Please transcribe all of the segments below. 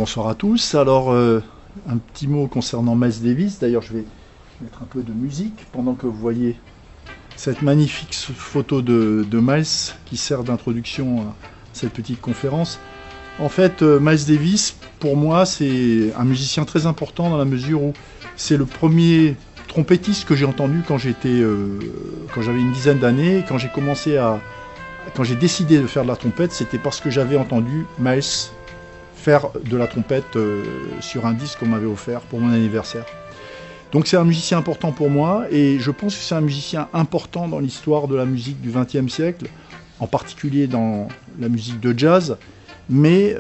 Bonsoir à tous. Alors, un petit mot concernant Miles Davis. D'ailleurs, je vais mettre un peu de musique pendant que vous voyez cette magnifique photo de Miles qui sert d'introduction à cette petite conférence. En fait, Miles Davis, pour moi, c'est un musicien très important dans la mesure où c'est le premier trompettiste que j'ai entendu quand j'avais une dizaine d'années. Quand j'ai décidé de faire de la trompette, c'était parce que j'avais entendu Miles faire de la trompette sur un disque qu'on m'avait offert pour mon anniversaire. Donc c'est un musicien important pour moi et je pense que c'est un musicien important dans l'histoire de la musique du XXe siècle, en particulier dans la musique de jazz, mais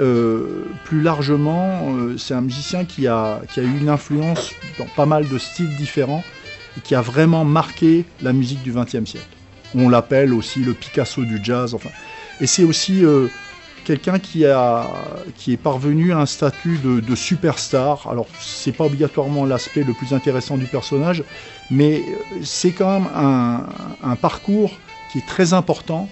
plus largement, c'est un musicien qui a eu une influence dans pas mal de styles différents et qui a vraiment marqué la musique du XXe siècle. On l'appelle aussi le Picasso du jazz, enfin. Et c'est aussi quelqu'un qui est parvenu à un statut de superstar. Alors, c'est pas obligatoirement l'aspect le plus intéressant du personnage, mais c'est quand même un parcours qui est très important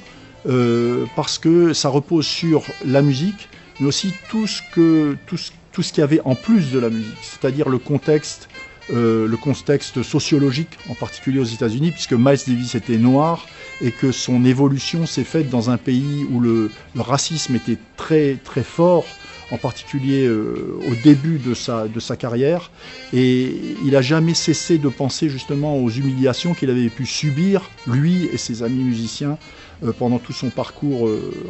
parce que ça repose sur la musique, mais aussi tout ce qu'il y avait en plus de la musique, c'est-à-dire le contexte sociologique, en particulier aux États-Unis, puisque Miles Davis était noir et que son évolution s'est faite dans un pays où le racisme était très très fort, en particulier au début de sa carrière, et il n'a jamais cessé de penser justement aux humiliations qu'il avait pu subir, lui et ses amis musiciens, pendant tout son parcours,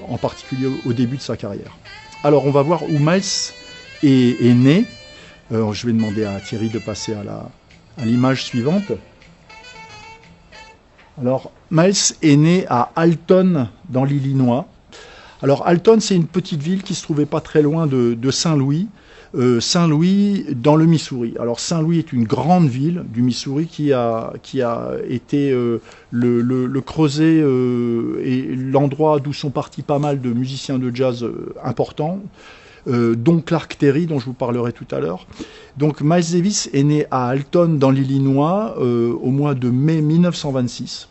en particulier au début de sa carrière. Alors on va voir où Miles est né. Je vais demander à Thierry de passer à l'image suivante. Alors, Miles est né à Alton, dans l'Illinois. Alors, Alton, c'est une petite ville qui se trouvait pas très loin de Saint-Louis. Saint-Louis, dans le Missouri. Alors, Saint-Louis est une grande ville du Missouri qui a été le creuset et l'endroit d'où sont partis pas mal de musiciens de jazz importants. Dont Clark Terry, dont je vous parlerai tout à l'heure. Donc Miles Davis est né à Alton, dans l'Illinois, au mois de mai 1926,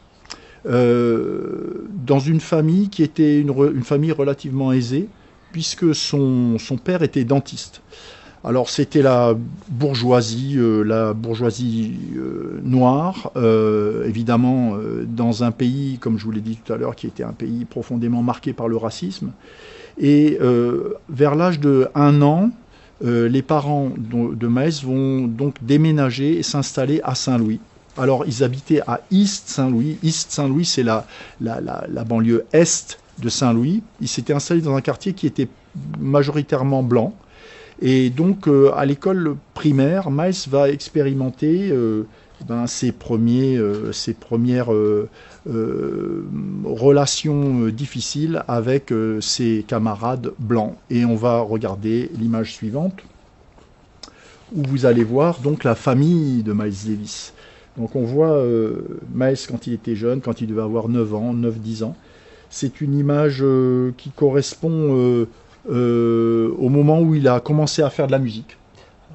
dans une famille qui était une famille relativement aisée, puisque son père était dentiste. Alors c'était la bourgeoisie noire, évidemment, dans un pays, comme je vous l'ai dit tout à l'heure, qui était un pays profondément marqué par le racisme. Et vers l'âge de 1 an, les parents de Miles vont donc déménager et s'installer à Saint-Louis. Alors, ils habitaient à East Saint-Louis. East Saint-Louis, c'est la banlieue est de Saint-Louis. Ils s'étaient installés dans un quartier qui était majoritairement blanc. Et donc, à l'école primaire, Miles va expérimenter ses premières relations difficiles avec ses camarades blancs. Et on va regarder l'image suivante, où vous allez voir donc la famille de Miles Davis. Donc on voit Miles quand il était jeune, quand il devait avoir 9 ans, 9-10 ans. C'est une image qui correspond au moment où il a commencé à faire de la musique.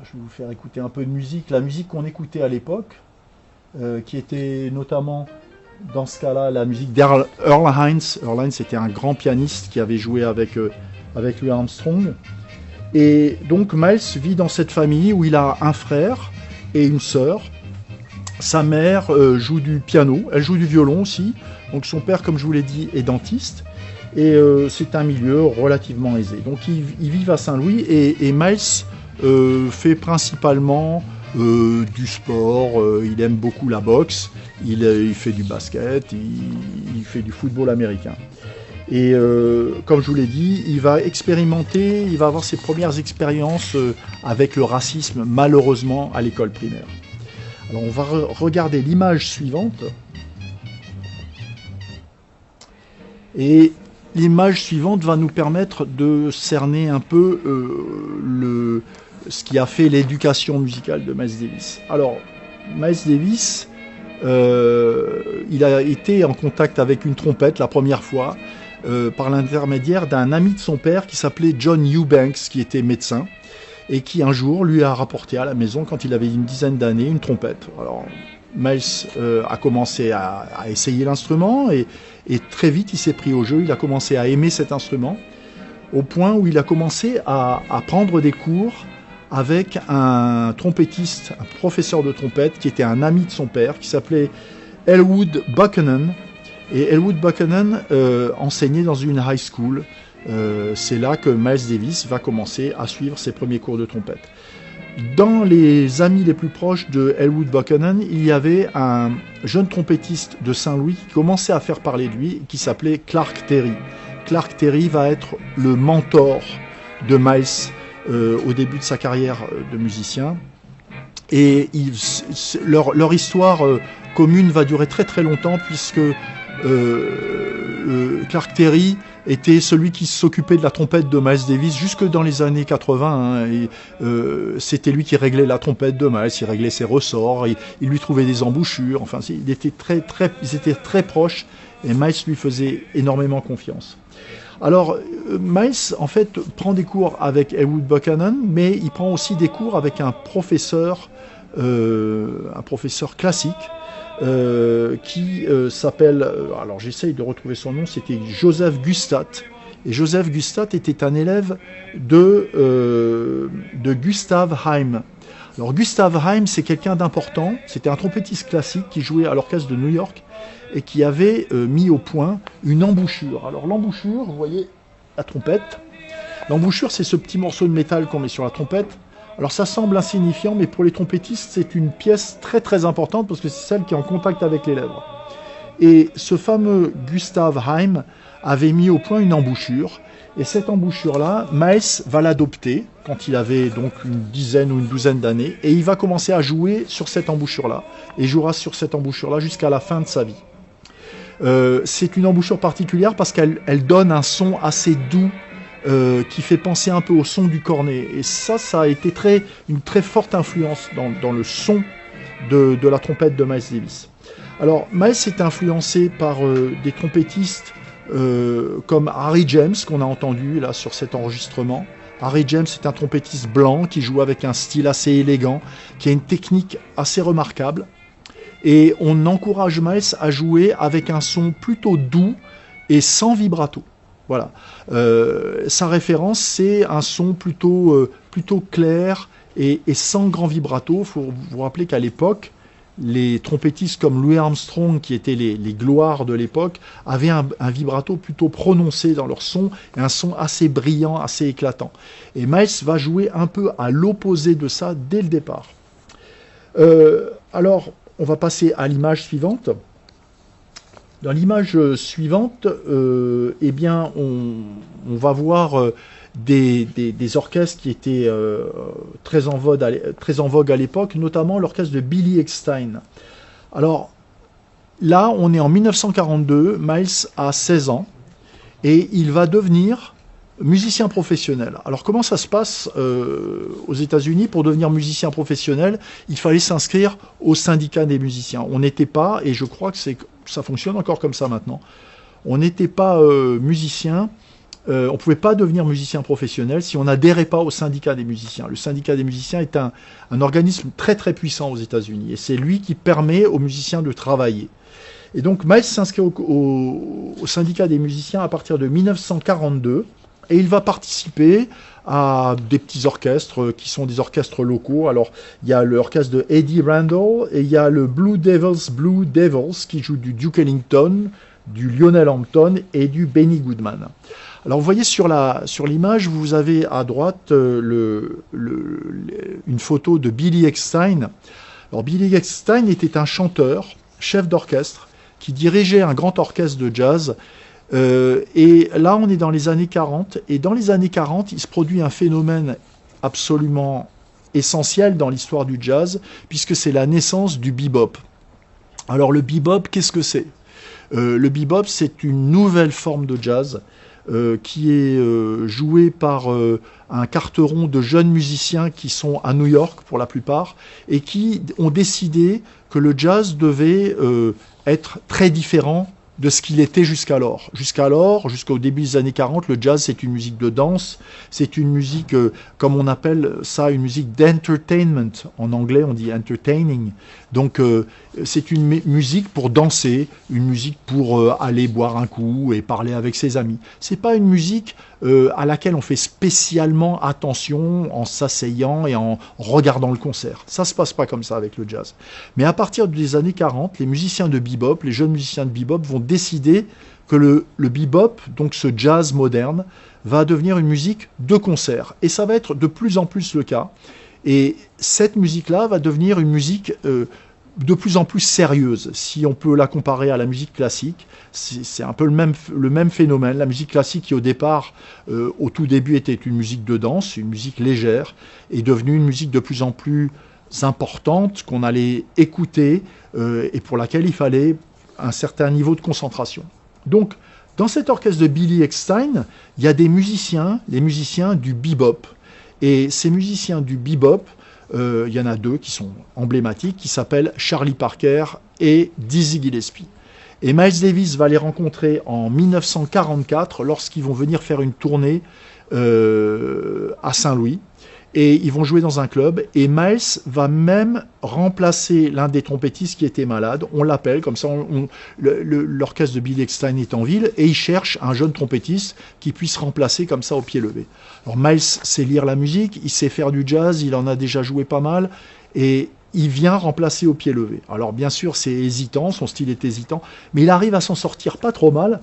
Je vais vous faire écouter un peu de musique. La musique qu'on écoutait à l'époque, qui était notamment, dans ce cas-là, la musique d'Earl Hines. Earl Hines était un grand pianiste qui avait joué avec Louis Armstrong. Et donc Miles vit dans cette famille où il a un frère et une sœur. Sa mère joue du piano, elle joue du violon aussi. Donc son père, comme je vous l'ai dit, est dentiste. Et c'est un milieu relativement aisé. Donc ils vivent à Saint-Louis et Miles fait principalement du sport, il aime beaucoup la boxe, il fait du basket, il fait du football américain. Et comme je vous l'ai dit, il va avoir ses premières expériences avec le racisme, malheureusement, à l'école primaire. Alors on va regarder l'image suivante. Et l'image suivante va nous permettre de cerner un peu ce qui a fait l'éducation musicale de Miles Davis. Alors, Miles Davis, il a été en contact avec une trompette la première fois par l'intermédiaire d'un ami de son père qui s'appelait John Eubanks, qui était médecin, et qui un jour lui a rapporté à la maison, quand il avait une dizaine d'années, une trompette. Alors, Miles a commencé à essayer l'instrument et très vite il s'est pris au jeu, il a commencé à aimer cet instrument. au point où il a commencé à prendre des cours avec un trompettiste, un professeur de trompette, qui était un ami de son père, qui s'appelait Elwood Buchanan. Et Elwood Buchanan enseignait dans une high school. C'est là que Miles Davis va commencer à suivre ses premiers cours de trompette. Dans les amis les plus proches de Elwood Buchanan, il y avait un jeune trompettiste de Saint-Louis qui commençait à faire parler de lui, qui s'appelait Clark Terry. Clark Terry va être le mentor de Miles au début de sa carrière de musicien. Et leur histoire commune va durer très très longtemps, puisque Clark Terry était celui qui s'occupait de la trompette de Miles Davis jusque dans les années 80. C'était lui qui réglait la trompette de Miles, il réglait ses ressorts, il lui trouvait des embouchures. Enfin, ils étaient très proches, et Miles lui faisait énormément confiance. Alors, Miles, en fait, prend des cours avec Elwood Buchanan, mais il prend aussi des cours avec un professeur classique, qui s'appelle, alors j'essaye de retrouver son nom, c'était Joseph Gustat. Et Joseph Gustat était un élève de Gustav Heim. Alors Gustav Heim, c'est quelqu'un d'important, c'était un trompettiste classique qui jouait à l'orchestre de New York et qui avait mis au point une embouchure. Alors l'embouchure, vous voyez la trompette, l'embouchure c'est ce petit morceau de métal qu'on met sur la trompette. Alors ça semble insignifiant, mais pour les trompettistes, c'est une pièce très très importante parce que c'est celle qui est en contact avec les lèvres. Et ce fameux Gustav Heim avait mis au point une embouchure, et cette embouchure-là, Miles va l'adopter quand il avait donc une dizaine ou une douzaine d'années, et il va commencer à jouer sur cette embouchure-là, et jouera sur cette embouchure-là jusqu'à la fin de sa vie. C'est une embouchure particulière parce qu'elle donne un son assez doux, qui fait penser un peu au son du cornet. Et ça a été une très forte influence dans le son de la trompette de Miles Davis. Alors, Miles est influencé par des trompettistes comme Harry James, qu'on a entendu là sur cet enregistrement. Harry James est un trompettiste blanc qui joue avec un style assez élégant, qui a une technique assez remarquable. Et on encourage Miles à jouer avec un son plutôt doux et sans vibrato. Voilà. Sa référence, c'est un son plutôt clair et sans grand vibrato. Il faut vous rappeler qu'à l'époque, les trompettistes comme Louis Armstrong, qui étaient les gloires de l'époque, avaient un vibrato plutôt prononcé dans leur son, et un son assez brillant, assez éclatant. Et Miles va jouer un peu à l'opposé de ça dès le départ. Alors, on va passer à l'image suivante. Dans l'image suivante, eh bien, on va voir des orchestres qui étaient très en vogue à l'époque, notamment l'orchestre de Billy Eckstine. Alors là, on est en 1942, Miles a 16 ans, et il va devenir musicien professionnel. Alors comment ça se passe aux États-Unis? Pour devenir musicien professionnel, il fallait s'inscrire au syndicat des musiciens. On n'était pas, et je crois que ça fonctionne encore comme ça maintenant, on n'était pas musicien, on ne pouvait pas devenir musicien professionnel si on n'adhérait pas au syndicat des musiciens. Le syndicat des musiciens est un organisme très très puissant aux États-Unis, et c'est lui qui permet aux musiciens de travailler. Et donc Miles s'inscrit au syndicat des musiciens à partir de 1942, et il va participer à des petits orchestres qui sont des orchestres locaux. Alors, il y a l'orchestre de Eddie Randall et il y a le Blue Devils qui joue du Duke Ellington, du Lionel Hampton et du Benny Goodman. Alors, vous voyez sur l'image, vous avez à droite une photo de Billy Eckstine. Alors, Billy Eckstine était un chanteur, chef d'orchestre, qui dirigeait un grand orchestre de jazz. Et là, on est dans les années 40, et dans les années 40, il se produit un phénomène absolument essentiel dans l'histoire du jazz, puisque c'est la naissance du bebop. Alors le bebop, qu'est-ce que c'est? Le bebop, c'est une nouvelle forme de jazz qui est jouée par un carteron de jeunes musiciens qui sont à New York pour la plupart, et qui ont décidé que le jazz devait être très différent de ce qu'il était jusqu'alors. Jusqu'au début des années 40, le jazz, c'est une musique de danse, c'est une musique, comme on appelle ça, une musique d'entertainment. En anglais, on dit entertaining. Donc, c'est une musique pour danser, une musique pour aller boire un coup et parler avec ses amis. C'est pas une musique à laquelle on fait spécialement attention en s'asseyant et en regardant le concert. Ça se passe pas comme ça avec le jazz. Mais à partir des années 40, les musiciens de bebop, les jeunes musiciens de bebop vont décider que le bebop, donc ce jazz moderne, va devenir une musique de concert. Et ça va être de plus en plus le cas. Et cette musique-là va devenir une musique de plus en plus sérieuse. Si on peut la comparer à la musique classique, c'est un peu le même phénomène. La musique classique qui au départ, au tout début, était une musique de danse, une musique légère, est devenue une musique de plus en plus importante qu'on allait écouter et pour laquelle il fallait un certain niveau de concentration. Donc, dans cet orchestre de Billy Eckstine, il y a des musiciens, les musiciens du bebop. Et ces musiciens du bebop, il y en a deux qui sont emblématiques, qui s'appellent Charlie Parker et Dizzy Gillespie. Et Miles Davis va les rencontrer en 1944 lorsqu'ils vont venir faire une tournée à Saint-Louis. Et ils vont jouer dans un club, et Miles va même remplacer l'un des trompettistes qui était malade. On l'appelle, comme ça, l'orchestre de Billy Eckstine est en ville, et il cherche un jeune trompettiste qui puisse remplacer comme ça au pied levé. Alors Miles sait lire la musique, il sait faire du jazz, il en a déjà joué pas mal, et il vient remplacer au pied levé. Alors bien sûr, c'est hésitant, son style est hésitant, mais il arrive à s'en sortir pas trop mal,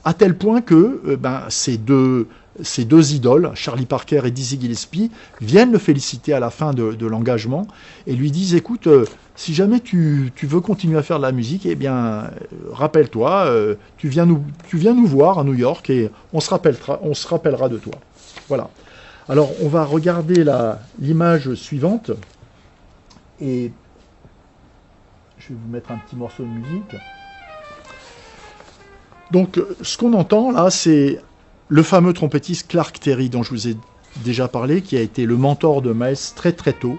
à tel point que ces deux idoles, Charlie Parker et Dizzy Gillespie, viennent le féliciter à la fin de l'engagement et lui disent « Écoute, si jamais tu veux continuer à faire de la musique, eh bien, rappelle-toi, tu viens nous voir à New York et on se rappellera de toi. » Voilà. Alors, on va regarder l'image suivante et je vais vous mettre un petit morceau de musique. Donc, ce qu'on entend là, c'est le fameux trompettiste Clark Terry, dont je vous ai déjà parlé, qui a été le mentor de Miles très très tôt,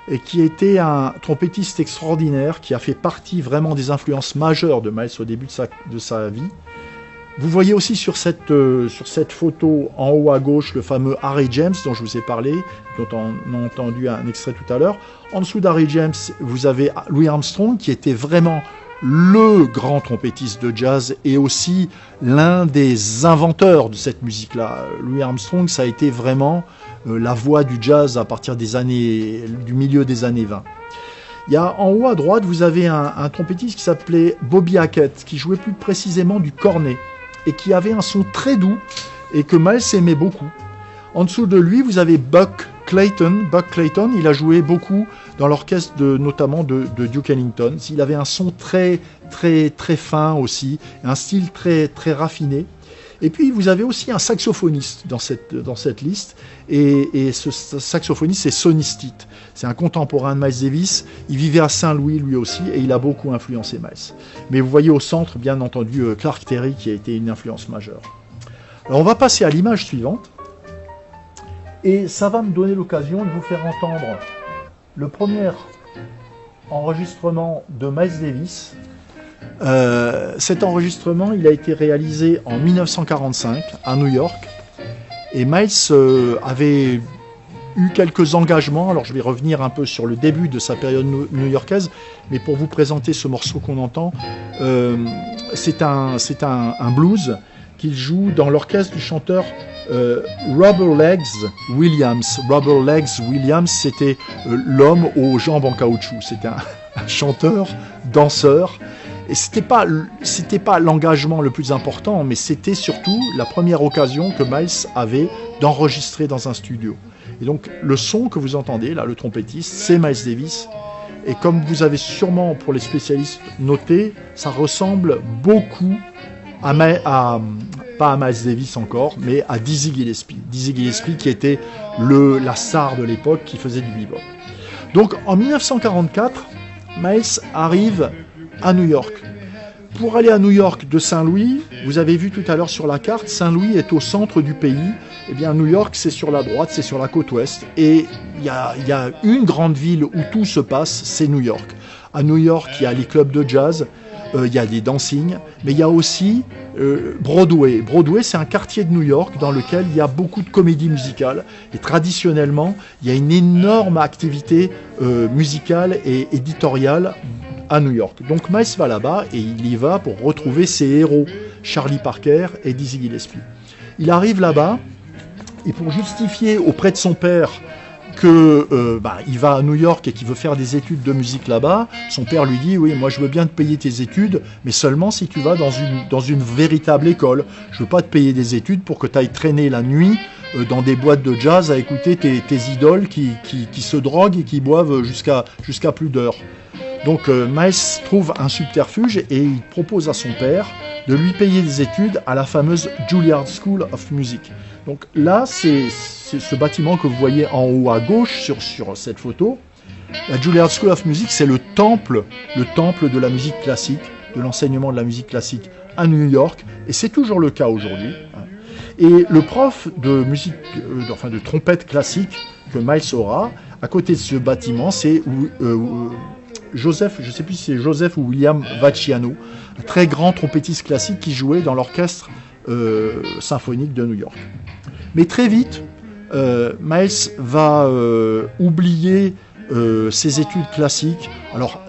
et qui a été un trompettiste extraordinaire, qui a fait partie vraiment des influences majeures de Miles au début de sa vie. Vous voyez aussi sur cette photo en haut à gauche le fameux Harry James dont je vous ai parlé, dont on a entendu un extrait tout à l'heure. En dessous d'Harry James, vous avez Louis Armstrong, qui était vraiment le grand trompettiste de jazz et aussi l'un des inventeurs de cette musique-là. Louis Armstrong, ça a été vraiment la voix du jazz à partir du milieu des années 20. Il y a en haut à droite, vous avez un trompettiste qui s'appelait Bobby Hackett, qui jouait plus précisément du cornet et qui avait un son très doux et que Miles aimait beaucoup. En dessous de lui, vous avez Buck Clayton. Buck Clayton, il a joué beaucoup dans l'orchestre notamment de Duke Ellington. Il avait un son très très très fin aussi, un style très très raffiné. Et puis vous avez aussi un saxophoniste dans cette liste, et ce saxophoniste c'est Sonny Stitt. C'est un contemporain de Miles Davis. Il vivait à Saint-Louis lui aussi, et il a beaucoup influencé Miles. Mais vous voyez au centre, bien entendu, Clark Terry qui a été une influence majeure. Alors on va passer à l'image suivante. Et ça va me donner l'occasion de vous faire entendre le premier enregistrement de Miles Davis. Cet enregistrement, il a été réalisé en 1945 à New York. Et Miles avait eu quelques engagements. Alors je vais revenir un peu sur le début de sa période new-yorkaise, mais pour vous présenter ce morceau qu'on entend, c'est un blues qu'il joue dans l'orchestre du chanteur Rubber Legs Williams. Rubber Legs Williams, c'était l'homme aux jambes en caoutchouc. C'était un chanteur, danseur. Et c'était pas l'engagement le plus important, mais c'était surtout la première occasion que Miles avait d'enregistrer dans un studio. Et donc le son que vous entendez, là, le trompettiste, c'est Miles Davis. Et comme vous avez sûrement, pour les spécialistes, noté, ça ressemble beaucoup pas à Miles Davis encore, mais à Dizzy Gillespie. Dizzy Gillespie qui était la star de l'époque, qui faisait du bebop. Donc en 1944, Miles arrive à New York. Pour aller à New York de Saint-Louis, vous avez vu tout à l'heure sur la carte, Saint-Louis est au centre du pays. Eh bien, New York, c'est sur la droite, c'est sur la côte ouest. Et il y a une grande ville où tout se passe, c'est New York. À New York, il y a les clubs de jazz. il y a des dancing, mais il y a aussi Broadway. Broadway, c'est un quartier de New York dans lequel il y a beaucoup de comédies musicales. Et traditionnellement, il y a une énorme activité musicale et éditoriale à New York. Donc Miles va là-bas et il y va pour retrouver ses héros, Charlie Parker et Dizzy Gillespie. Il arrive là-bas et pour justifier auprès de son père que il va à New York et qu'il veut faire des études de musique là-bas, son père lui dit oui, moi je veux bien te payer tes études, mais seulement si tu vas dans une véritable école. Je veux pas te payer des études pour que tu ailles traîner la nuit dans des boîtes de jazz à écouter tes idoles qui se droguent et qui boivent jusqu'à plus d'heures. Donc Miles trouve un subterfuge et il propose à son père de lui payer des études à la fameuse Juilliard School of Music. Donc là, c'est ce bâtiment que vous voyez en haut à gauche sur cette photo. La Juilliard School of Music, c'est le temple de la musique classique, de l'enseignement de la musique classique à New York, et c'est toujours le cas aujourd'hui. Et le prof de musique, de trompette classique que Miles aura, à côté de ce bâtiment, c'est Joseph, je ne sais plus si c'est Joseph ou William Vacciano, un très grand trompettiste classique qui jouait dans l'orchestre symphonique de New York. Mais très vite, Miles va oublier ses études classiques. Alors,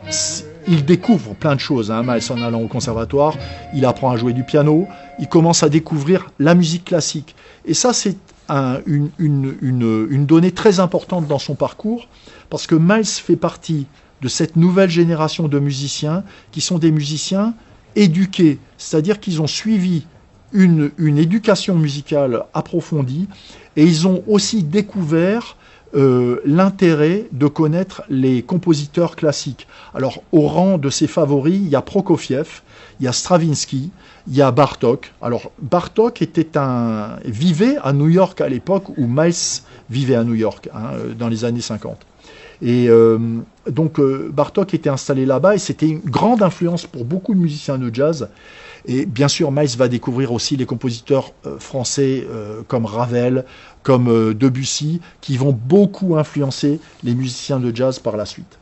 il découvre plein de choses, Miles, en allant au conservatoire. Il apprend à jouer du piano. Il commence à découvrir la musique classique. Et ça, c'est une donnée très importante dans son parcours, parce que Miles fait partie de cette nouvelle génération de musiciens qui sont des musiciens éduqués, c'est-à-dire qu'ils ont suivi une éducation musicale approfondie et ils ont aussi découvert l'intérêt de connaître les compositeurs classiques. Alors, au rang de ses favoris, il y a Prokofiev, il y a Stravinsky, il y a Bartók. Alors, Bartók vivait à New York à l'époque où Miles vivait à New York, dans les années 50. Et donc Bartók était installé là-bas et c'était une grande influence pour beaucoup de musiciens de jazz. Et bien sûr, Miles va découvrir aussi les compositeurs français comme Ravel, comme Debussy, qui vont beaucoup influencer les musiciens de jazz par la suite.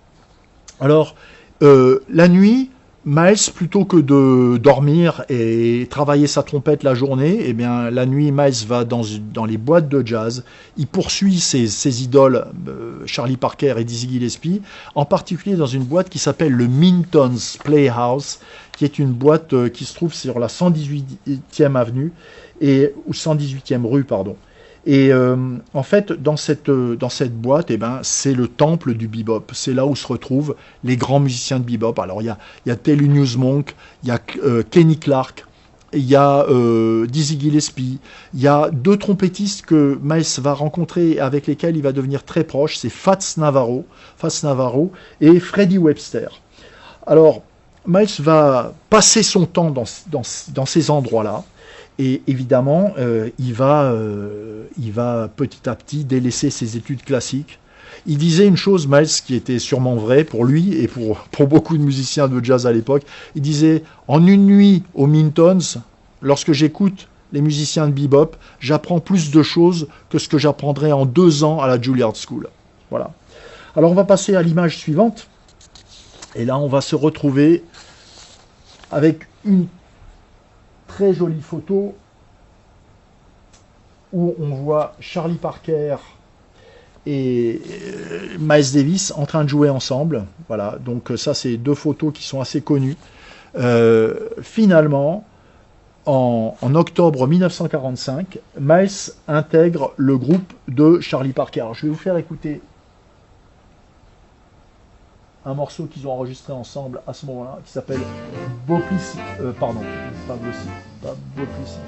Alors, la nuit, Miles, plutôt que de dormir et travailler sa trompette la journée, eh bien, la nuit, Miles va dans les boîtes de jazz. Il poursuit ses idoles, Charlie Parker et Dizzy Gillespie, en particulier dans une boîte qui s'appelle le Minton's Playhouse, qui est une boîte qui se trouve sur la 118e avenue, ou 118e rue, pardon. Et en fait, dans cette boîte, c'est le temple du bebop. C'est là où se retrouvent les grands musiciens de bebop. Alors, il y a Thelonious Monk, il y a Kenny Clarke, il y a Dizzy Gillespie, il y a deux trompettistes que Miles va rencontrer et avec lesquels il va devenir très proche. C'est Fats Navarro et Freddie Webster. Alors, Miles va passer son temps dans ces endroits-là. Et évidemment, il va petit à petit délaisser ses études classiques. Il disait une chose, Miles, qui était sûrement vraie pour lui et pour beaucoup de musiciens de jazz à l'époque. Il disait, en une nuit au Mintons, lorsque j'écoute les musiciens de bebop, j'apprends plus de choses que ce que j'apprendrais en 2 ans à la Juilliard School. Voilà. Alors on va passer à l'image suivante. Et là, on va se retrouver avec une très jolie photo où on voit Charlie Parker et Miles Davis en train de jouer ensemble. Voilà, donc ça c'est 2 photos qui sont assez connues. Finalement, en octobre 1945, Miles intègre le groupe de Charlie Parker. Alors, je vais vous faire écouter un morceau qu'ils ont enregistré ensemble à ce moment-là, qui s'appelle Boplicity. Pardon, pas Boplicity.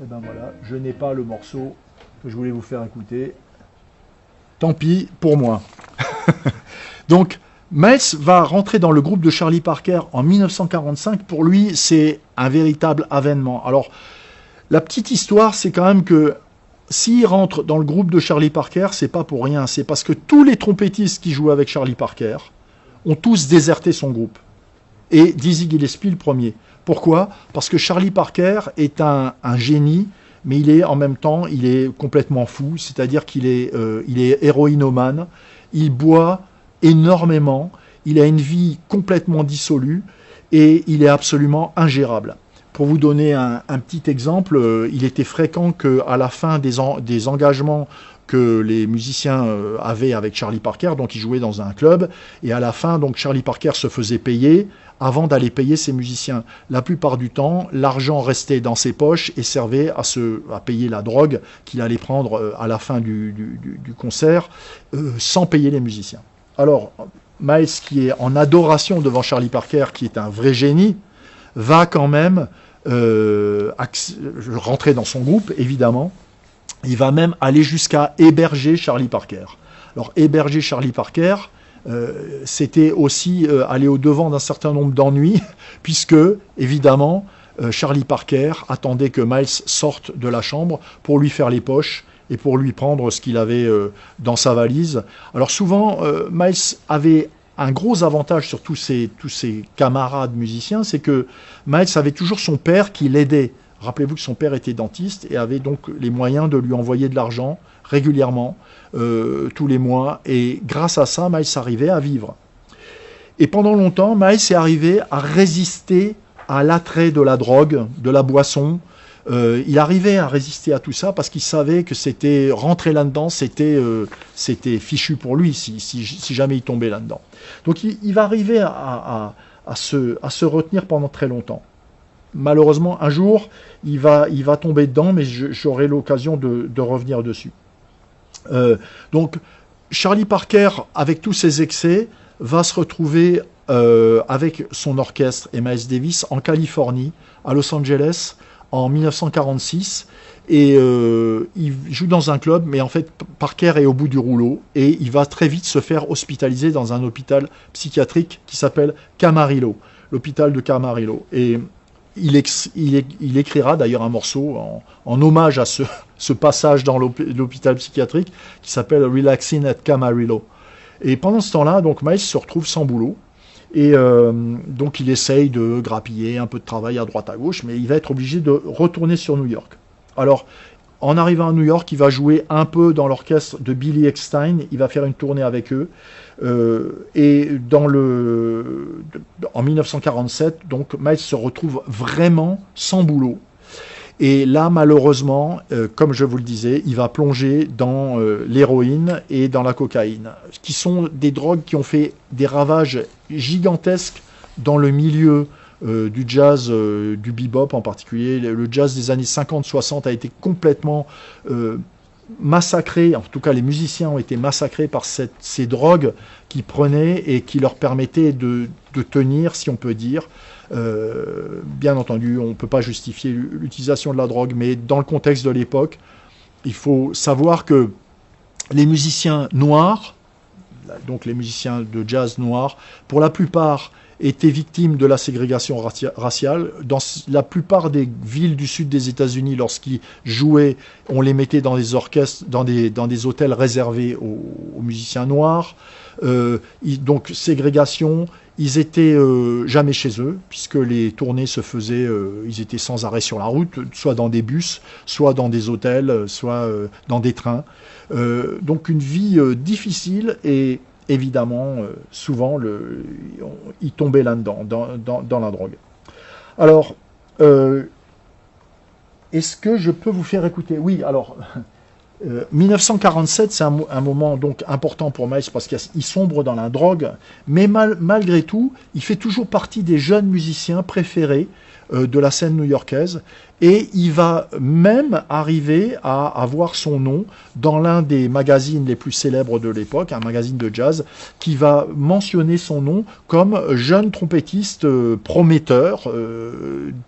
Et ben voilà, je n'ai pas le morceau que je voulais vous faire écouter. Tant pis pour moi. Donc, Miles va rentrer dans le groupe de Charlie Parker en 1945. Pour lui, c'est un véritable avènement. Alors, la petite histoire, c'est quand même que s'il rentre dans le groupe de Charlie Parker, c'est pas pour rien. C'est parce que tous les trompettistes qui jouent avec Charlie Parker ont tous déserté son groupe. Et Dizzy Gillespie le premier. Pourquoi? Parce que Charlie Parker est un génie, mais en même temps, il est complètement fou. C'est-à-dire qu'il est héroïnomane. Il boit énormément, il a une vie complètement dissolue et il est absolument ingérable. Pour vous donner un petit exemple, il était fréquent qu'à la fin des engagements que les musiciens avaient avec Charlie Parker, donc ils jouaient dans un club, et à la fin, donc Charlie Parker se faisait payer avant d'aller payer ses musiciens. La plupart du temps, l'argent restait dans ses poches et servait à payer la drogue qu'il allait prendre à la fin du concert, sans payer les musiciens. Alors, Miles, qui est en adoration devant Charlie Parker, qui est un vrai génie, va quand même rentrer dans son groupe, évidemment. Il va même aller jusqu'à héberger Charlie Parker. Alors, héberger Charlie Parker, c'était aussi aller au-devant d'un certain nombre d'ennuis, puisque, évidemment, Charlie Parker attendait que Miles sorte de la chambre pour lui faire les poches et pour lui prendre ce qu'il avait dans sa valise. Alors souvent, Miles avait un gros avantage sur tous ses camarades musiciens, c'est que Miles avait toujours son père qui l'aidait. Rappelez-vous que son père était dentiste et avait donc les moyens de lui envoyer de l'argent régulièrement, tous les mois, et grâce à ça, Miles arrivait à vivre. Et pendant longtemps, Miles est arrivé à résister à l'attrait de la drogue, de la boisson. Il arrivait à résister à tout ça parce qu'il savait que c'était rentrer là-dedans, c'était fichu pour lui si jamais il tombait là-dedans. Donc il va arriver à se retenir pendant très longtemps. Malheureusement, un jour, il va tomber dedans, mais j'aurai l'occasion de revenir dessus. Donc, Charlie Parker, avec tous ses excès, va se retrouver avec son orchestre et Miles Davis en Californie, à Los Angeles, en 1946. Et il joue dans un club, mais en fait, Parker est au bout du rouleau et il va très vite se faire hospitaliser dans un hôpital psychiatrique qui s'appelle Camarillo, l'hôpital de Camarillo. Et il écrira d'ailleurs un morceau en hommage à ce passage dans l'hôpital psychiatrique qui s'appelle Relaxing at Camarillo. Et pendant ce temps-là, donc Miles se retrouve sans boulot. Et donc il essaye de grappiller un peu de travail à droite à gauche, mais il va être obligé de retourner sur New York. Alors, en arrivant à New York, il va jouer un peu dans l'orchestre de Billy Eckstine, il va faire une tournée avec eux. Et en 1947, donc Miles se retrouve vraiment sans boulot. Et là, malheureusement, comme je vous le disais, il va plonger dans l'héroïne et dans la cocaïne, qui sont des drogues qui ont fait des ravages gigantesques dans le milieu du jazz, du bebop en particulier. Le jazz des années 50-60 a été complètement massacré, en tout cas les musiciens ont été massacrés par ces drogues qu'ils prenaient et qui leur permettaient de tenir, si on peut dire. Bien entendu, on ne peut pas justifier l'utilisation de la drogue, mais dans le contexte de l'époque, il faut savoir que les musiciens noirs, donc les musiciens de jazz noirs, pour la plupart étaient victimes de la ségrégation raciale. Dans la plupart des villes du sud des États-Unis, lorsqu'ils jouaient, on les mettait dans des orchestres, dans des hôtels réservés aux musiciens noirs. Donc ségrégation, ils étaient jamais chez eux, puisque les tournées se faisaient, ils étaient sans arrêt sur la route, soit dans des bus, soit dans des hôtels, soit dans des trains. Donc une vie difficile et évidemment, souvent, ils tombaient là-dedans, dans la drogue. Alors, est-ce que je peux vous faire écouter? Oui, alors, 1947, c'est un moment donc important pour Miles parce qu'il sombre dans la drogue, mais malgré tout, il fait toujours partie des jeunes musiciens préférés de la scène new-yorkaise, et il va même arriver à avoir son nom dans l'un des magazines les plus célèbres de l'époque, un magazine de jazz, qui va mentionner son nom comme jeune trompettiste prometteur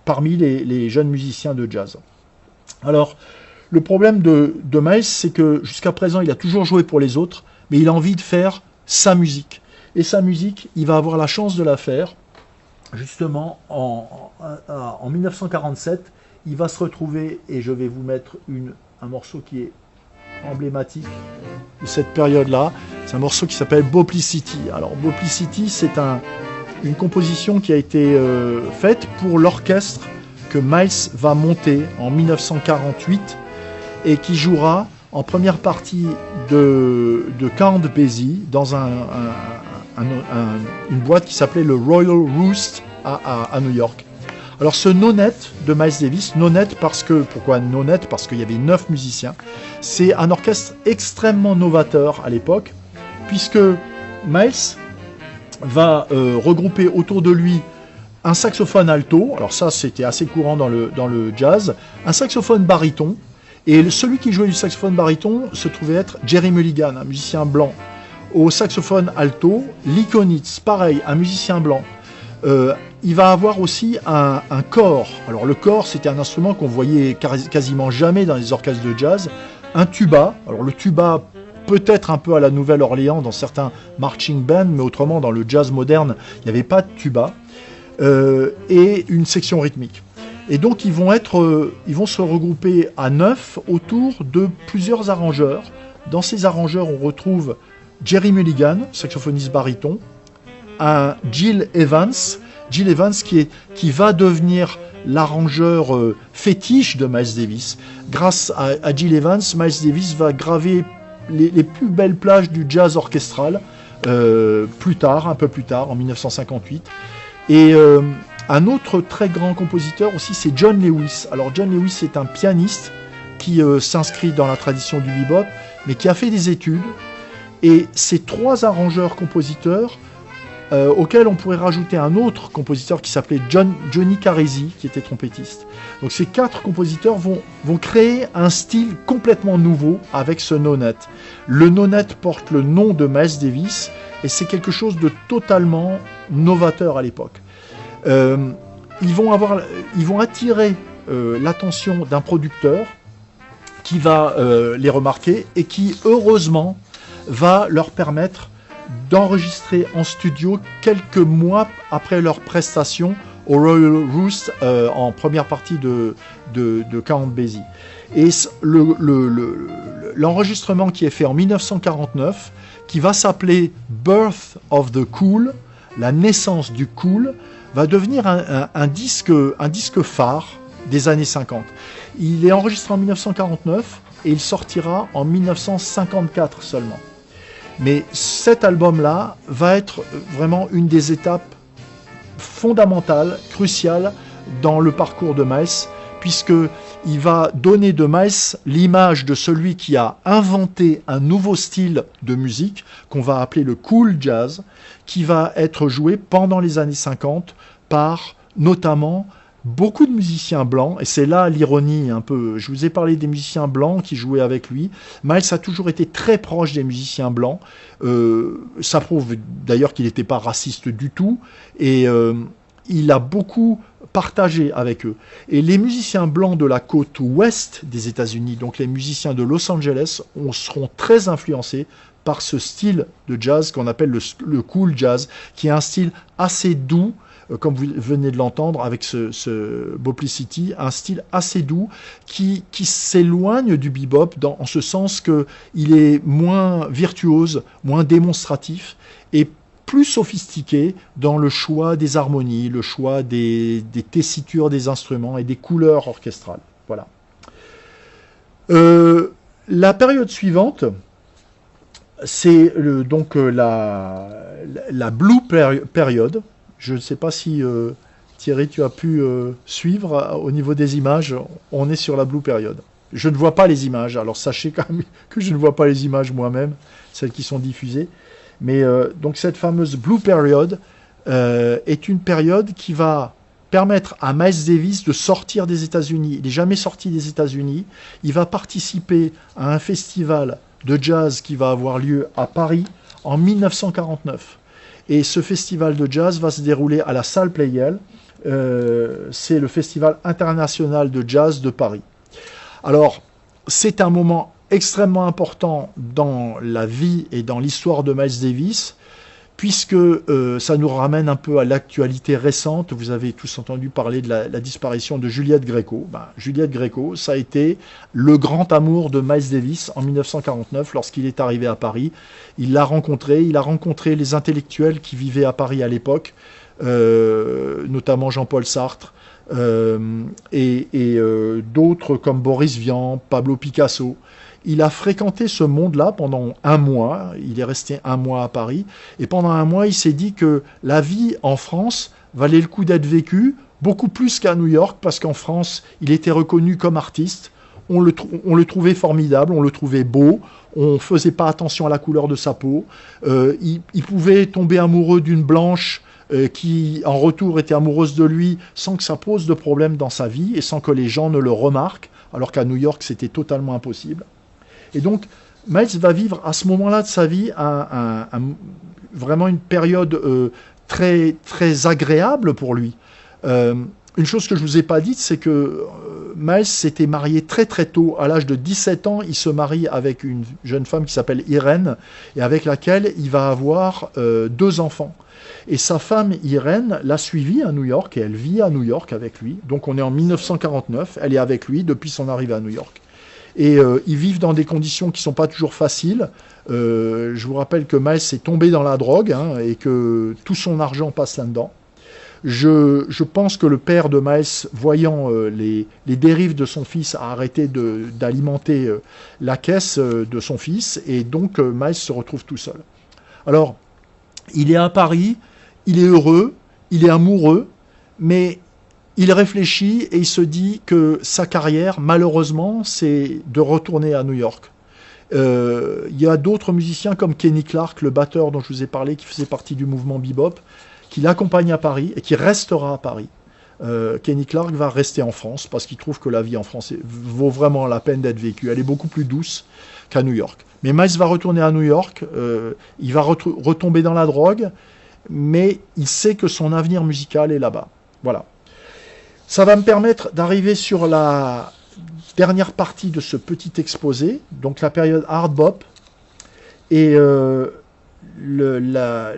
parmi les jeunes musiciens de jazz. Alors, le problème de Miles, c'est que jusqu'à présent, il a toujours joué pour les autres, mais il a envie de faire sa musique. Et sa musique, il va avoir la chance de la faire. Justement, en 1947, il va se retrouver, et je vais vous mettre un morceau qui est emblématique de cette période-là. C'est un morceau qui s'appelle Boplicity. Alors, Boplicity, c'est une composition qui a été faite pour l'orchestre que Miles va monter en 1948 et qui jouera en première partie de Count Basie dans un une boîte qui s'appelait le Royal Roost à New York. Alors ce no-net de Miles Davis, no-net pourquoi no-net? Parce qu'il y avait 9 musiciens. C'est un orchestre extrêmement novateur à l'époque, puisque Miles va regrouper autour de lui un saxophone alto, alors ça c'était assez courant dans le jazz, un saxophone baryton, et celui qui jouait du saxophone baryton se trouvait être Jerry Mulligan, un musicien blanc. Au saxophone alto, Lee Konitz, pareil, un musicien blanc. Il va avoir aussi un cor. Alors le cor, c'était un instrument qu'on voyait quasiment jamais dans les orchestres de jazz. Un tuba. Alors le tuba, peut-être un peu à la Nouvelle-Orléans dans certains marching bands, mais autrement dans le jazz moderne, il n'y avait pas de tuba. Et une section rythmique. Et donc ils vont se regrouper à 9 autour de plusieurs arrangeurs. Dans ces arrangeurs, on retrouve Jerry Mulligan, saxophoniste baryton, un Gil Evans qui va devenir l'arrangeur fétiche de Miles Davis. Grâce à Gil Evans, Miles Davis va graver les plus belles plages du jazz orchestral un peu plus tard, en 1958. Et un autre très grand compositeur aussi, c'est John Lewis. Alors John Lewis est un pianiste qui s'inscrit dans la tradition du bebop, mais qui a fait des études. Et ces 3 arrangeurs-compositeurs, auxquels on pourrait rajouter un autre compositeur qui s'appelait Johnny Carisi, qui était trompettiste. Donc ces 4 compositeurs vont créer un style complètement nouveau avec ce no-net. Le no-net porte le nom de Miles Davis, et c'est quelque chose de totalement novateur à l'époque. Ils vont attirer l'attention d'un producteur qui va les remarquer et qui, heureusement, va leur permettre d'enregistrer en studio quelques mois après leur prestation au Royal Roost en première partie de Count Basie. Et l'enregistrement qui est fait en 1949, qui va s'appeler Birth of the Cool, la naissance du cool, va devenir un disque phare des années 50. Il est enregistré en 1949 et il sortira en 1954 seulement. Mais cet album-là va être vraiment une des étapes fondamentales, cruciales dans le parcours de Miles, puisqu'il va donner de Miles l'image de celui qui a inventé un nouveau style de musique qu'on va appeler le cool jazz, qui va être joué pendant les années 50 par notamment beaucoup de musiciens blancs, et c'est là l'ironie un peu. Je vous ai parlé des musiciens blancs qui jouaient avec lui. Miles a toujours été très proche des musiciens blancs. Ça prouve d'ailleurs qu'il n'était pas raciste du tout, et il a beaucoup partagé avec eux. Et les musiciens blancs de la côte ouest des États-Unis, donc les musiciens de Los Angeles, seront très influencés par ce style de jazz qu'on appelle le cool jazz, qui est un style assez doux, comme vous venez de l'entendre avec ce Boplicity, un style assez doux qui s'éloigne du bebop en ce sens qu'il est moins virtuose, moins démonstratif et plus sophistiqué dans le choix des harmonies, le choix des tessitures des instruments et des couleurs orchestrales. Voilà. La période suivante, c'est donc la Blue Period. Je ne sais pas si Thierry, tu as pu suivre au niveau des images. On est sur la Blue Period. Je ne vois pas les images, alors sachez quand même que je ne vois pas les images moi-même, celles qui sont diffusées. Mais donc cette fameuse Blue Period est une période qui va permettre à Miles Davis de sortir des États-Unis. Il n'est jamais sorti des États-Unis. Il va participer à un festival de jazz qui va avoir lieu à Paris en 1949. Et ce festival de jazz va se dérouler à la salle Pleyel. C'est le Festival international de jazz de Paris. Alors, c'est un moment extrêmement important dans la vie et dans l'histoire de Miles Davis, puisque ça nous ramène un peu à l'actualité récente. Vous avez tous entendu parler de la disparition de Juliette Gréco. Juliette Gréco, ça a été le grand amour de Miles Davis en 1949, lorsqu'il est arrivé à Paris. Il l'a rencontré, il a rencontré les intellectuels qui vivaient à Paris à l'époque, notamment Jean-Paul Sartre, et d'autres comme Boris Vian, Pablo Picasso. il a fréquenté ce monde-là pendant un mois. Il est resté un mois à Paris. Et pendant un mois, il s'est dit que la vie en France valait le coup d'être vécue, beaucoup plus qu'à New York, parce qu'en France, il était reconnu comme artiste. On le trouvait formidable, on le trouvait beau, on ne faisait pas attention à la couleur de sa peau. Il pouvait tomber amoureux d'une blanche qui, en retour, était amoureuse de lui sans que ça pose de problème dans sa vie et sans que les gens ne le remarquent, alors qu'à New York, c'était totalement impossible. Et donc, Miles va vivre à ce moment-là de sa vie vraiment une période très, très agréable pour lui. Une chose que je ne vous ai pas dite, c'est que Miles s'était marié très très tôt. À l'âge de 17 ans, il se marie avec une jeune femme qui s'appelle Irène et avec laquelle il va avoir 2 enfants. Et sa femme Irène l'a suivi à New York et elle vit à New York avec lui. Donc on est en 1949, elle est avec lui depuis son arrivée à New York. Et ils vivent dans des conditions qui ne sont pas toujours faciles. Je vous rappelle que Miles est tombé dans la drogue et que tout son argent passe là-dedans. Je pense que le père de Miles, voyant les dérives de son fils, a arrêté d'alimenter la caisse de son fils, et donc Miles se retrouve tout seul. Alors, il est à Paris, il est heureux, il est amoureux, mais il réfléchit et il se dit que sa carrière, malheureusement, c'est de retourner à New York. Il y a d'autres musiciens comme Kenny Clarke, le batteur dont je vous ai parlé, qui faisait partie du mouvement bebop, qui l'accompagne à Paris et qui restera à Paris. Kenny Clarke va rester en France parce qu'il trouve que la vie en France vaut vraiment la peine d'être vécue. Elle est beaucoup plus douce qu'à New York. Mais Miles va retourner à New York, il va retomber dans la drogue, mais il sait que son avenir musical est là-bas. Voilà. Ça va me permettre d'arriver sur la dernière partie de ce petit exposé, donc la période hard bop. Et la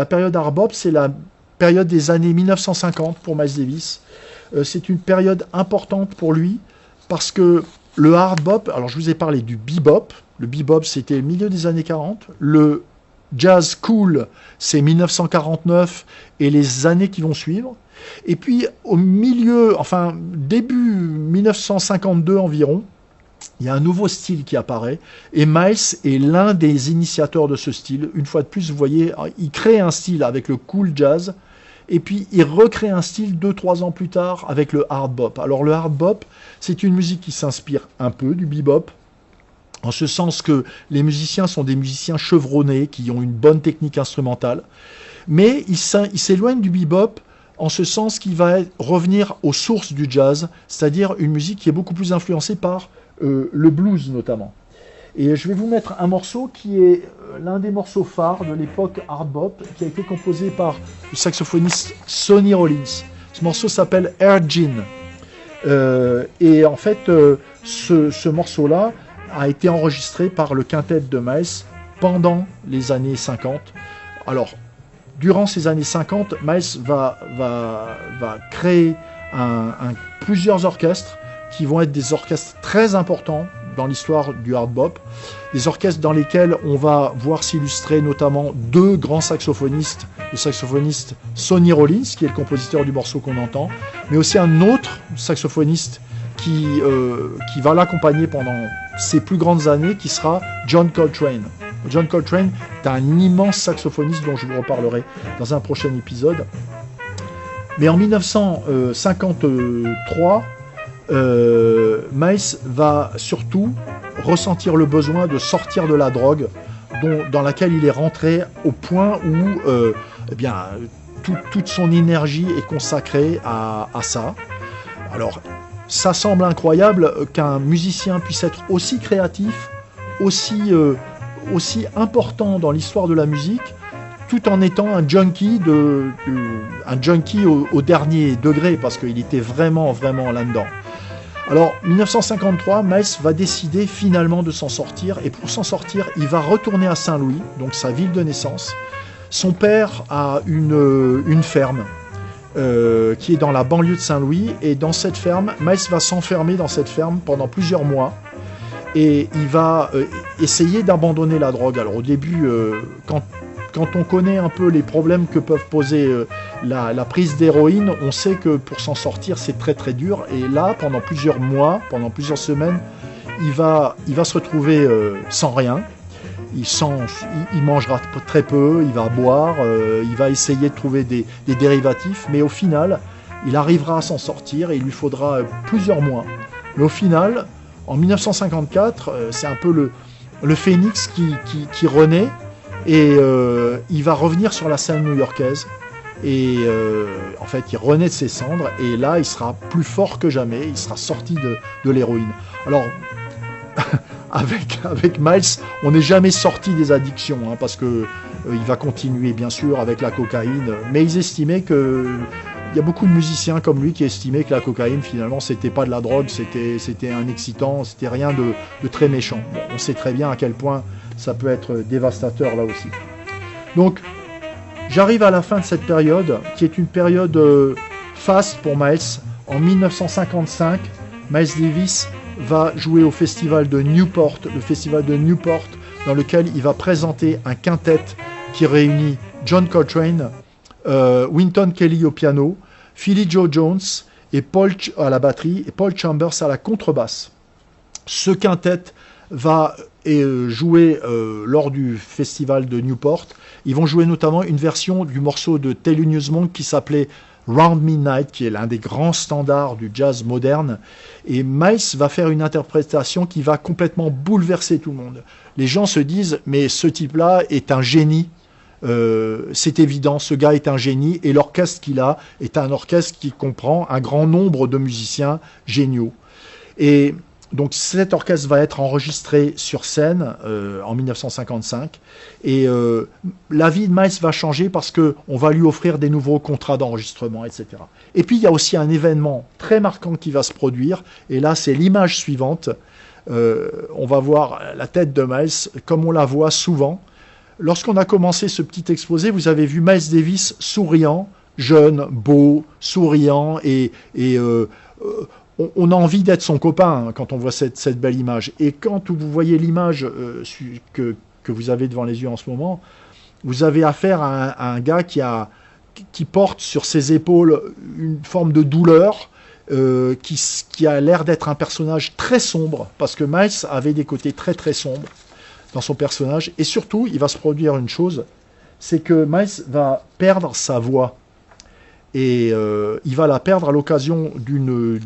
période hard bop, c'est la période des années 1950 pour Miles Davis. C'est une période importante pour lui parce que le hard bop, alors je vous ai parlé du bebop. Le bebop, c'était le milieu des années 40. Le jazz cool, c'est 1949 et les années qui vont suivre. Et puis au milieu, enfin début 1952 environ, il y a un nouveau style qui apparaît et Miles est l'un des initiateurs de ce style. Une fois de plus, vous voyez, il crée un style avec le cool jazz et puis il recrée un style 2-3 ans plus tard avec le hard bop. Alors le hard bop, c'est une musique qui s'inspire un peu du bebop, en ce sens que les musiciens sont des musiciens chevronnés qui ont une bonne technique instrumentale, mais il s'éloigne du bebop en ce sens qu'il va revenir aux sources du jazz, c'est-à-dire une musique qui est beaucoup plus influencée par le blues notamment. Et je vais vous mettre un morceau qui est l'un des morceaux phares de l'époque hard bop, qui a été composé par le saxophoniste Sonny Rollins. Ce morceau s'appelle Air Gin. Et en fait, ce morceau-là a été enregistré par le quintet de Miles pendant les années 50. Alors, durant ces années 50, Miles va créer plusieurs orchestres qui vont être des orchestres très importants dans l'histoire du hard bop, des orchestres dans lesquels on va voir s'illustrer notamment 2 grands saxophonistes, le saxophoniste Sonny Rollins, qui est le compositeur du morceau qu'on entend, mais aussi un autre saxophoniste qui va l'accompagner pendant ses plus grandes années, qui sera John Coltrane. John Coltrane est un immense saxophoniste dont je vous reparlerai dans un prochain épisode. Mais en 1953, Miles va surtout ressentir le besoin de sortir de la drogue dans laquelle il est rentré au point où toute son énergie est consacrée à ça. Alors, ça semble incroyable qu'un musicien puisse être aussi créatif, aussi important dans l'histoire de la musique, tout en étant un junkie au dernier degré, parce qu'il était vraiment, vraiment là-dedans. Alors, 1953, Miles va décider finalement de s'en sortir, et pour s'en sortir, il va retourner à Saint-Louis, donc sa ville de naissance. Son père a une ferme qui est dans la banlieue de Saint-Louis, et dans cette ferme, Miles va s'enfermer dans cette ferme pendant plusieurs mois, et il va essayer d'abandonner la drogue. Alors au début, quand on connaît un peu les problèmes que peuvent poser la prise d'héroïne, on sait que pour s'en sortir, c'est très très dur. Et là, pendant plusieurs mois, pendant plusieurs semaines, il va se retrouver sans rien. Il mangera très peu, il va boire, il va essayer de trouver des dérivatifs, mais au final, il arrivera à s'en sortir et il lui faudra plusieurs mois. Mais au final, en 1954, c'est un peu le phénix qui renaît et il va revenir sur la scène new-yorkaise. Et en fait, il renaît de ses cendres et là, il sera plus fort que jamais, il sera sorti de l'héroïne. Alors, avec Miles, on n'est jamais sorti des addictions, hein, parce que il va continuer bien sûr avec la cocaïne, mais ils estimaient que il y a beaucoup de musiciens comme lui qui estimaient que la cocaïne finalement c'était pas de la drogue, c'était un excitant, c'était rien de très méchant. Bon, on sait très bien à quel point ça peut être dévastateur là aussi. Donc j'arrive à la fin de cette période qui est une période faste pour Miles. En 1955, Miles Davis va jouer au festival de Newport, le festival de Newport, dans lequel il va présenter un quintet qui réunit John Coltrane, Wynton Kelly au piano, Philly Joe Jones et Paul à la batterie et Paul Chambers à la contrebasse. Ce quintet va jouer lors du festival de Newport. Ils vont jouer notamment une version du morceau de Thelonious Monk qui s'appelait Round Midnight, qui est l'un des grands standards du jazz moderne. Et Miles va faire une interprétation qui va complètement bouleverser tout le monde. Les gens se disent, mais ce type-là est un génie. C'est évident, ce gars est un génie. Et l'orchestre qu'il a est un orchestre qui comprend un grand nombre de musiciens géniaux. Et donc cet orchestre va être enregistré sur scène en 1955 et la vie de Miles va changer parce qu'on va lui offrir des nouveaux contrats d'enregistrement, etc. Et puis il y a aussi un événement très marquant qui va se produire et là c'est l'image suivante. On va voir la tête de Miles comme on la voit souvent. Lorsqu'on a commencé ce petit exposé, vous avez vu Miles Davis souriant, jeune, beau, souriant et on a envie d'être son copain, hein, quand on voit cette belle image. Et quand vous voyez l'image que vous avez devant les yeux en ce moment, vous avez affaire à un gars qui porte sur ses épaules une forme de douleur, qui a l'air d'être un personnage très sombre, parce que Miles avait des côtés très très sombres dans son personnage. Et surtout, il va se produire une chose, c'est que Miles va perdre sa voix. Et il va la perdre à l'occasion d'une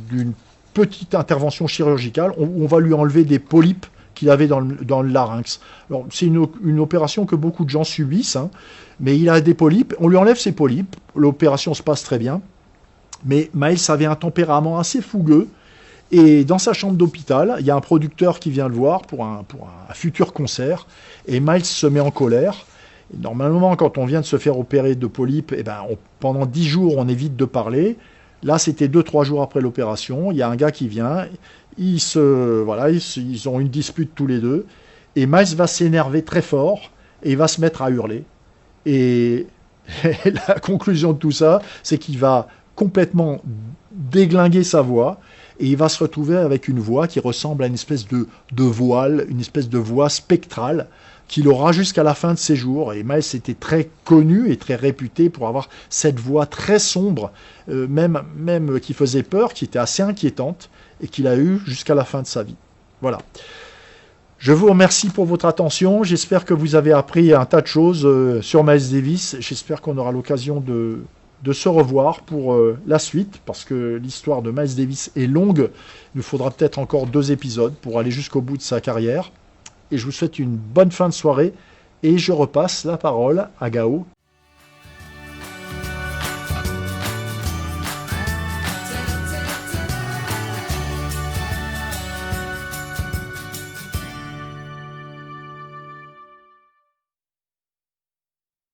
petite intervention chirurgicale. On va lui enlever des polypes qu'il avait dans le larynx. Alors, c'est une opération que beaucoup de gens subissent, hein, mais il a des polypes. On lui enlève ses polypes. L'opération se passe très bien. Mais Miles avait un tempérament assez fougueux. Et dans sa chambre d'hôpital, il y a un producteur qui vient le voir pour un futur concert. Et Miles se met en colère. Normalement, quand on vient de se faire opérer de polypes, eh ben, pendant 10 jours, on évite de parler. Là, c'était 2-3 jours après l'opération. Il y a un gars qui vient. Ils ont une dispute tous les deux. Et Miles va s'énerver très fort et il va se mettre à hurler. Et la conclusion de tout ça, c'est qu'il va complètement déglinguer sa voix. Et il va se retrouver avec une voix qui ressemble à une espèce de voile, une espèce de voix spectrale, qu'il aura jusqu'à la fin de ses jours. Et Miles était très connu et très réputé pour avoir cette voix très sombre, même qui faisait peur, qui était assez inquiétante, et qu'il a eu jusqu'à la fin de sa vie. Voilà. Je vous remercie pour votre attention. J'espère que vous avez appris un tas de choses sur Miles Davis. J'espère qu'on aura l'occasion de se revoir pour la suite, parce que l'histoire de Miles Davis est longue. Il nous faudra peut-être encore 2 épisodes pour aller jusqu'au bout de sa carrière. Et je vous souhaite une bonne fin de soirée et je repasse la parole à Gao